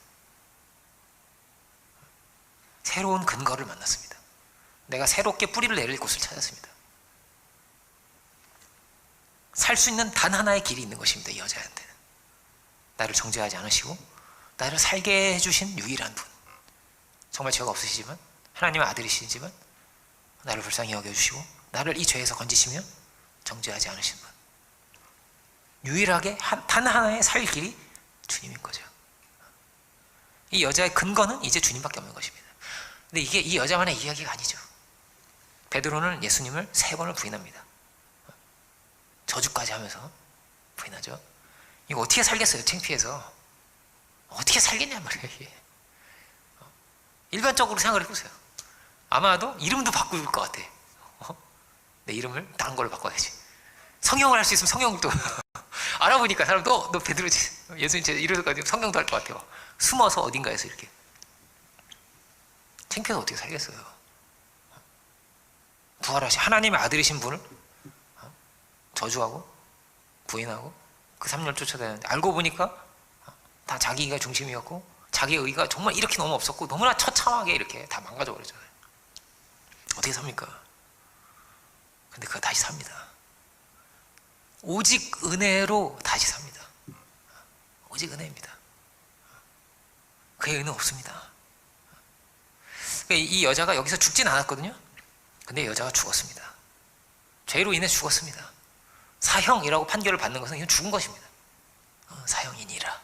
새로운 근거를 만났습니다. 내가 새롭게 뿌리를 내릴 곳을 찾았습니다. 살 수 있는 단 하나의 길이 있는 것입니다. 이 여자한테는 나를 정죄하지 않으시고 나를 살게 해주신 유일한 분, 정말 죄가 없으시지만 하나님의 아들이시지만 나를 불쌍히 여겨주시고 나를 이 죄에서 건지시며 정죄하지 않으신 분, 유일하게 단 하나의 살 길이 주님인 거죠. 이 여자의 근거는 이제 주님밖에 없는 것입니다. 근데 이게 이 여자만의 이야기가 아니죠. 베드로는 예수님을 3번을 부인합니다. 저주까지 하면서 부인하죠. 이거 어떻게 살겠어요? 창피해서. 어떻게 살겠냔 말이에요. 이게. 일반적으로 생각을 해보세요. 아마도 이름도 바꿀 것 같아. 내 이름을 다른 걸로 바꿔야지. 성형을 할 수 있으면 성형도 알아보니까 사람 너 베드로지, 예수님 이러서까지 성형도 할 것 같아요. 숨어서 어딘가에서 이렇게. 창피해서 어떻게 살겠어요? 부활하신 하나님의 아들이신 분을 저주하고 부인하고 그 3년 쫓아다녔는데 알고 보니까 다 자기가 중심이었고 자기의 의가 정말 이렇게 너무 없었고 너무나 처참하게 이렇게 다 망가져 버렸잖아요. 어떻게 삽니까? 근데 그가 다시 삽니다. 오직 은혜로 다시 삽니다. 오직 은혜입니다. 그의 은혜는 없습니다. 이 여자가 여기서 죽진 않았거든요. 근데 여자가 죽었습니다. 죄로 인해 죽었습니다. 사형이라고 판결을 받는 것은 이건 죽은 것입니다. 사형이니라.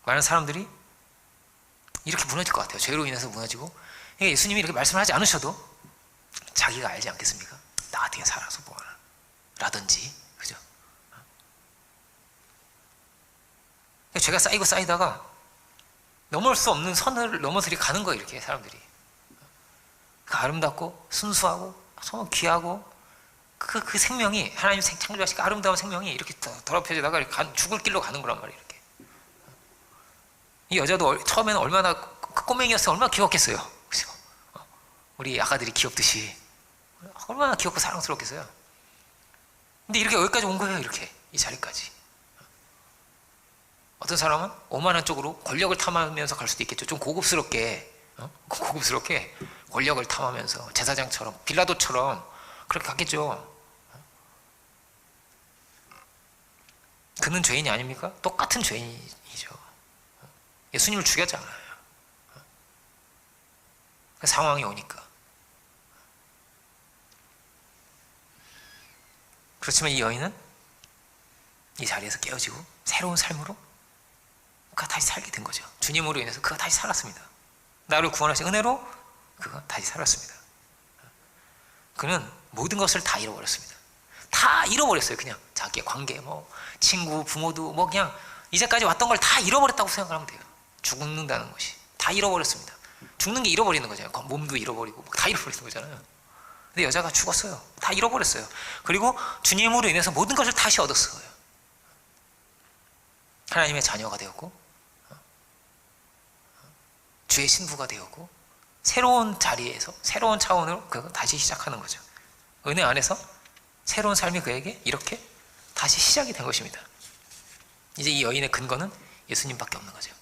많은 사람들이 이렇게 무너질 것 같아요. 죄로 인해서 무너지고. 예수님이 이렇게 말씀을 하지 않으셔도 자기가 알지 않겠습니까? 나 어떻게 살아서 뭐하나 라든지, 그죠? 죄가 쌓이고 쌓이다가 넘을 수 없는 선을 넘어서 이렇게 가는 거예요. 이렇게 사람들이 아름답고 순수하고 정말 귀하고 그 생명이 하나님 창조하신 아름다운 생명이 이렇게 더럽혀지다가 이렇게 죽을 길로 가는 거란 말이에요. 이렇게. 이 여자도 처음에는 얼마나 꼬맹이였어요. 얼마나 귀엽겠어요. 그죠? 우리 아가들이 귀엽듯이 얼마나 귀엽고 사랑스럽겠어요. 근데 이렇게 여기까지 온 거예요. 이렇게 이 자리까지. 어떤 사람은 오만한 쪽으로 권력을 탐하면서 갈 수도 있겠죠. 좀 고급스럽게 권력을 탐하면서 제사장처럼 빌라도처럼 그렇게 갔겠죠. 그는 죄인이 아닙니까? 똑같은 죄인이죠. 예수님을 죽였잖아요. 그 상황이 오니까. 그렇지만 이 여인은 이 자리에서 깨어지고 새로운 삶으로 그가 다시 살게 된 거죠. 주님으로 인해서 그가 다시 살았습니다. 나를 구원하신 은혜로 그가 다시 살았습니다. 그는 모든 것을 다 잃어버렸습니다. 다 잃어버렸어요. 그냥 자기의 관계, 친구, 부모도 그냥 이제까지 왔던 걸 다 잃어버렸다고 생각하면 돼요. 죽는다는 것이 다 잃어버렸습니다. 죽는 게 잃어버리는 거잖아요. 몸도 잃어버리고 다 잃어버리는 거잖아요. 근데 여자가 죽었어요. 다 잃어버렸어요. 그리고 주님으로 인해서 모든 것을 다시 얻었어요. 하나님의 자녀가 되었고 주의 신부가 되었고 새로운 자리에서 새로운 차원으로 그가 다시 시작하는 거죠. 은혜 안에서 새로운 삶이 그에게 이렇게 다시 시작이 된 것입니다. 이제 이 여인의 근거는 예수님밖에 없는 거죠.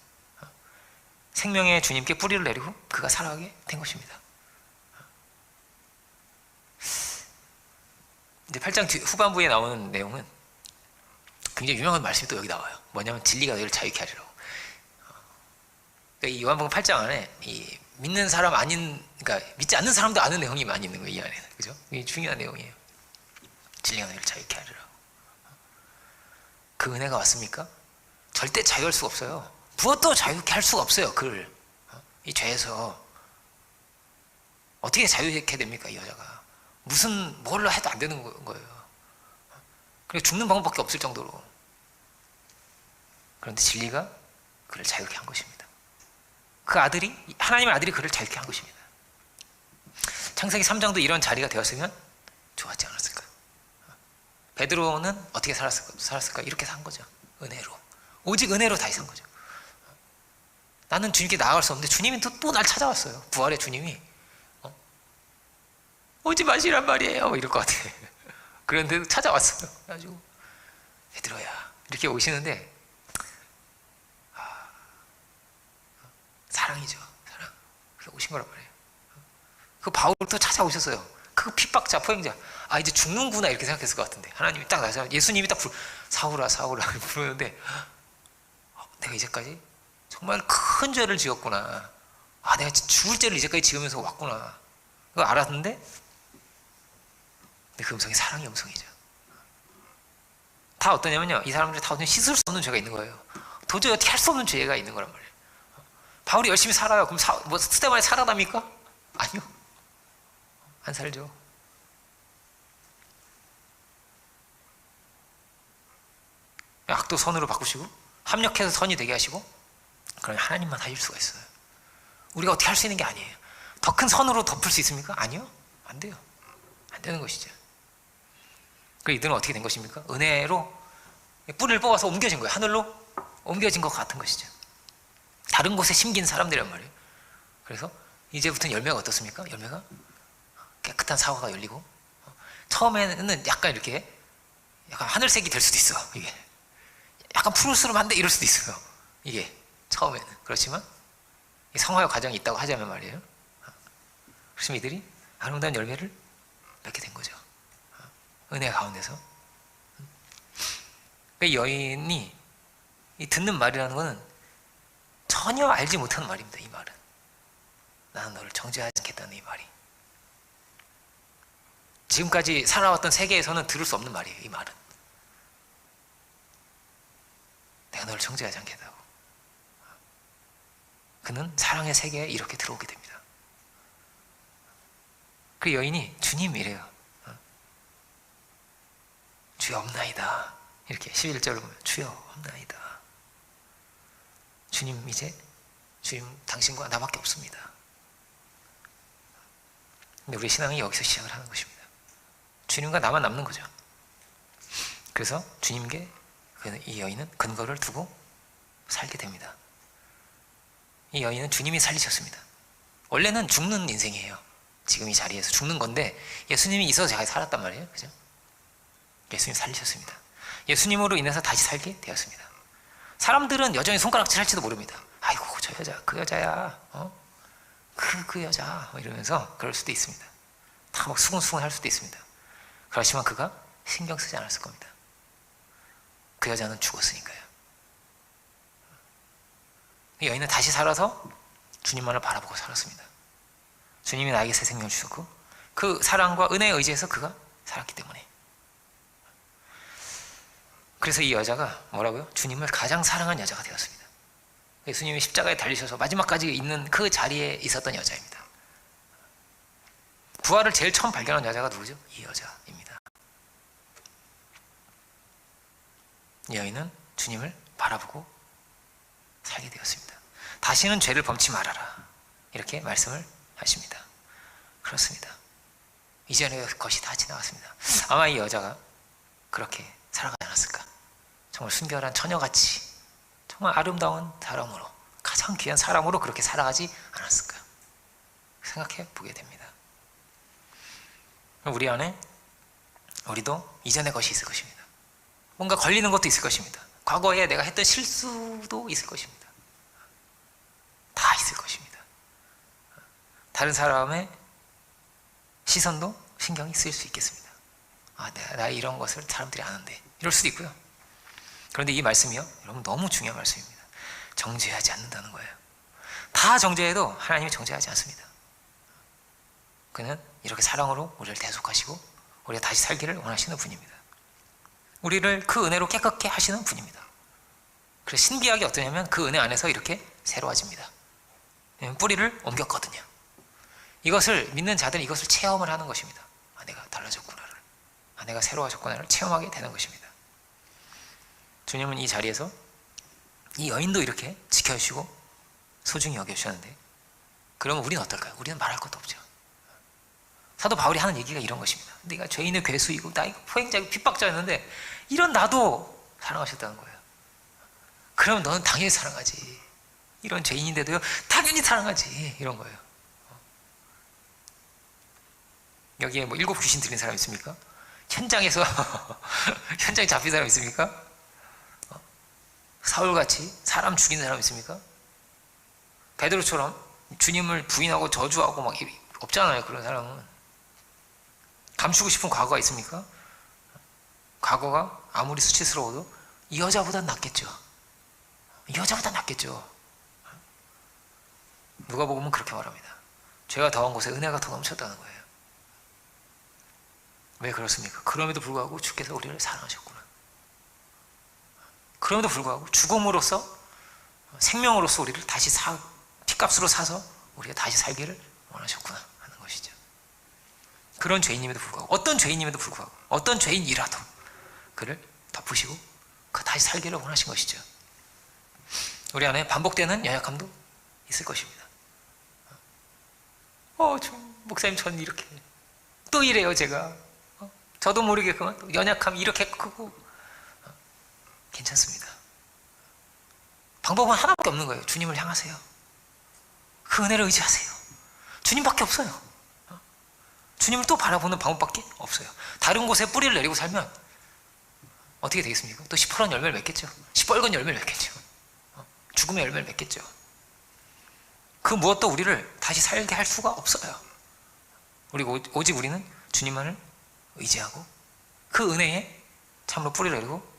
생명의 주님께 뿌리를 내리고 그가 살아가게 된 것입니다. 이제 8장 후반부에 나오는 내용은 굉장히 유명한 말씀이 또 여기 나와요. 뭐냐면 진리가 너희를 자유케 하리라고. 그러니까 이 요한복음 8장 안에 이 믿는 사람 아닌, 그러니까 믿지 않는 사람도 아는 내용이 많이 있는 거예요. 이 안에는. 그죠? 이게 중요한 내용이에요. 진리가 너희를 자유케 하리라고. 그 은혜가 왔습니까? 절대 자유할 수가 없어요. 무엇도 자유케 할 수가 없어요. 그를. 이 죄에서 어떻게 자유케 됩니까? 이 여자가. 무슨 뭘로 해도 안 되는 거예요. 그리고 죽는 방법밖에 없을 정도로. 그런데 진리가 그를 자유케 한 것입니다. 그 아들이, 하나님의 아들이 그를 자유케 한 것입니다. 창세기 3장도 이런 자리가 되었으면 좋았지 않았을까? 베드로는 어떻게 살았을까? 이렇게 산 거죠. 은혜로. 오직 은혜로 다시 산 거죠. 나는 주님께 나아갈 수 없는데 주님이 또 날 찾아왔어요. 부활의 주님이. 오지 마시란 말이에요. 이럴 것 같아. 그런데 찾아왔어요. 그래가지고 베드로야 이렇게 오시는데 사랑이죠. 사랑. 그래서 오신 거란 말이에요. 그 바울도 찾아오셨어요. 그 핍박자, 포행자. 아 이제 죽는구나 이렇게 생각했을 것 같은데 하나님이 딱 나서 예수님이 딱 사울아 사울아 부르는데 내가 이제까지 정말 큰 죄를 지었구나. 아 내가 죽을 죄를 이제까지 지으면서 왔구나. 그거 알았는데 근데 그 음성이 사랑의 음성이죠. 다 어떠냐면요. 이 사람들이 다 씻을 수 없는 죄가 있는 거예요. 도저히 어떻게 할 수 없는 죄가 있는 거란 말이에요. 바울이 열심히 살아요. 그럼 뭐 스테반이 살아납니까? 아니요. 안 살죠. 악도 선으로 바꾸시고 합력해서 선이 되게 하시고 그러면 하나님만 하실 수가 있어요. 우리가 어떻게 할 수 있는 게 아니에요. 더 큰 선으로 덮을 수 있습니까? 아니요. 안 돼요. 안 되는 것이죠. 그 이들은 어떻게 된 것입니까? 은혜로 뿌리를 뽑아서 옮겨진 거예요. 하늘로 옮겨진 것 같은 것이죠. 다른 곳에 심긴 사람들이란 말이에요. 그래서 이제부터는 열매가 어떻습니까? 열매가 깨끗한 사과가 열리고 처음에는 약간 이렇게 약간 하늘색이 될 수도 있어. 이게 약간 푸르스름한데 이럴 수도 있어요. 이게 처음에는. 그렇지만 성화의 과정이 있다고 하자면 말이에요. 그래서 이들이 아름다운 열매를 맺게 된 거죠. 은혜 가운데서. 이 여인이 이 듣는 말이라는 것은 전혀 알지 못하는 말입니다. 이 말은 나는 너를 정죄하지 않겠다는 이 말이 지금까지 살아왔던 세계에서는 들을 수 없는 말이에요. 이 말은 내가 너를 정죄하지 않겠다고. 그는 사랑의 세계에 이렇게 들어오게 됩니다. 그 여인이 주님이래요. 주여 없나이다. 이렇게 11절을 보면 주여 없나이다. 주님 이제 주님 당신과 나밖에 없습니다. 근데 우리 신앙이 여기서 시작을 하는 것입니다. 주님과 나만 남는 거죠. 그래서 주님께 이 여인은 근거를 두고 살게 됩니다. 이 여인은 주님이 살리셨습니다. 원래는 죽는 인생이에요. 지금 이 자리에서 죽는 건데 예수님이 있어서 제가 살았단 말이에요. 그죠? 예수님 살리셨습니다. 예수님으로 인해서 다시 살게 되었습니다. 사람들은 여전히 손가락질 할지도 모릅니다. 아이고 저 여자 그 여자야. 그 여자 이러면서 그럴 수도 있습니다. 다 막 수근수근 할 수도 있습니다. 그렇지만 그가 신경 쓰지 않았을 겁니다. 그 여자는 죽었으니까요. 여인은 다시 살아서 주님만을 바라보고 살았습니다. 주님이 나에게 새 생명을 주셨고 그 사랑과 은혜에 의지해서 그가 살았기 때문에. 그래서 이 여자가 뭐라고요? 주님을 가장 사랑한 여자가 되었습니다. 예수님이 십자가에 달리셔서 마지막까지 있는 그 자리에 있었던 여자입니다. 부활을 제일 처음 발견한 여자가 누구죠? 이 여자입니다. 이 여인은 주님을 바라보고 살게 되었습니다. 다시는 죄를 범치 말아라. 이렇게 말씀을 하십니다. 그렇습니다. 이전의 것이 다 지나갔습니다. 아마 이 여자가 그렇게 살아가지 않았을까. 정말 순결한 처녀같이 정말 아름다운 사람으로, 가장 귀한 사람으로 그렇게 살아가지 않았을까 생각해 보게 됩니다. 우리 안에 우리도 이전의 것이 있을 것입니다. 뭔가 걸리는 것도 있을 것입니다. 과거에 내가 했던 실수도 있을 것입니다. 다 있을 것입니다. 다른 사람의 시선도 신경이 쓰일 수 있겠습니다. 아, 나 이런 것을 사람들이 아는데, 이럴 수도 있고요. 그런데 이 말씀이요, 여러분 너무 중요한 말씀입니다. 정죄하지 않는다는 거예요. 다 정죄해도 하나님이 정죄하지 않습니다. 그는 이렇게 사랑으로 우리를 대속하시고 우리가 다시 살기를 원하시는 분입니다. 우리를 그 은혜로 깨끗게 하시는 분입니다. 그래서 신기하게 어떠냐면 그 은혜 안에서 이렇게 새로워집니다. 뿌리를 옮겼거든요. 이것을 믿는 자들은 이것을 체험을 하는 것입니다. 아, 내가 달라졌구나를, 아, 내가 새로워졌구나를 체험하게 되는 것입니다. 주님은 이 자리에서 이 여인도 이렇게 지켜주시고 소중히 여겨주셨는데, 그러면 우리는 어떨까요? 우리는 말할 것도 없죠. 사도 바울이 하는 얘기가 이런 것입니다. 내가 죄인의 괴수이고 나 포행자이고 핍박자였는데 이런 나도 사랑하셨다는 거예요. 그럼 너는 당연히 사랑하지. 이런 죄인인데도요, 당연히 사랑하지. 이런 거예요. 여기에 뭐 7 귀신 들린 사람 있습니까? 현장에서 현장에 잡힌 사람 있습니까? 사울같이 사람 죽인 사람 있습니까? 베드로처럼 주님을 부인하고 저주하고 막 없잖아요. 그런 사람은. 감추고 싶은 과거가 있습니까? 과거가 아무리 수치스러워도 이 여자보다 낫겠죠. 이 여자보다 낫겠죠. 누가복음은 그렇게 말합니다. 죄가 더한 곳에 은혜가 더 넘쳤다는 거예요. 왜 그렇습니까? 그럼에도 불구하고 주께서 우리를 사랑하셨구나. 그럼에도 불구하고 죽음으로써, 생명으로써 우리를 다시 피값으로 사서 우리가 다시 살기를 원하셨구나 하는 것이죠. 그런 죄인임에도 불구하고, 어떤 죄인임에도 불구하고, 어떤 죄인이라도 그를 덮으시고 그 다시 살기를 원하신 것이죠. 우리 안에 반복되는 연약함도 있을 것입니다. 목사님 저는 이렇게 또 이래요. 제가 저도 모르게 또 연약함이 이렇게 크고. 괜찮습니다. 방법은 하나밖에 없는 거예요. 주님을 향하세요. 그 은혜를 의지하세요. 주님밖에 없어요. 주님을 또 바라보는 방법밖에 없어요. 다른 곳에 뿌리를 내리고 살면 어떻게 되겠습니까? 또 시퍼런 열매를 맺겠죠. 시뻘건 열매를 맺겠죠. 죽음의 열매를 맺겠죠. 그 무엇도 우리를 다시 살게 할 수가 없어요. 그리고 오직 우리는 주님만을 의지하고 그 은혜에 참으로 뿌리를 내리고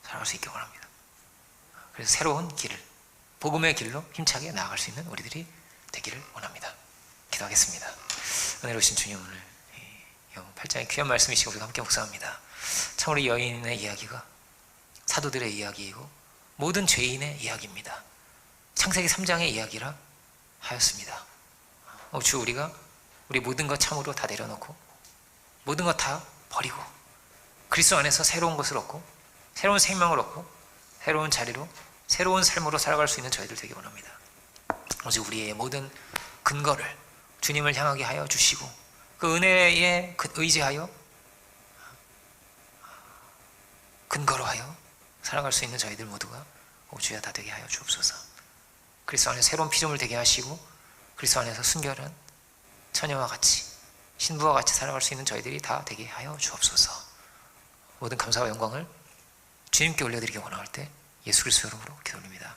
살아갈 수 있기 원합니다. 그래서 새로운 길을, 복음의 길로 힘차게 나아갈 수 있는 우리들이 되기를 원합니다. 기도하겠습니다. 은혜로우신 주님, 오늘 8장의 귀한 말씀이시고 우리가 함께 묵상합니다. 참으로 이 여인의 이야기가 사도들의 이야기이고 모든 죄인의 이야기입니다. 창세기 3장의 이야기라 하였습니다. 주, 우리가 우리 모든 것 참으로 다 내려놓고 모든 것 다 버리고 그리스도 안에서 새로운 것을 얻고 새로운 생명을 얻고 새로운 자리로 새로운 삶으로 살아갈 수 있는 저희들 되기 원합니다. 오직 우리의 모든 근거를 주님을 향하게 하여 주시고 그 은혜에 의지하여 근거로 하여 살아갈 수 있는 저희들 모두가 주여 다 되게 하여 주옵소서. 그리스도 안에서 새로운 피조물 되게 하시고 그리스도 안에서 순결한 처녀와 같이 신부와 같이 살아갈 수 있는 저희들이 다 되게 하여 주옵소서. 모든 감사와 영광을 주님께 올려드리기 원할 때 예수 그리스도 이름으로 기도드립니다.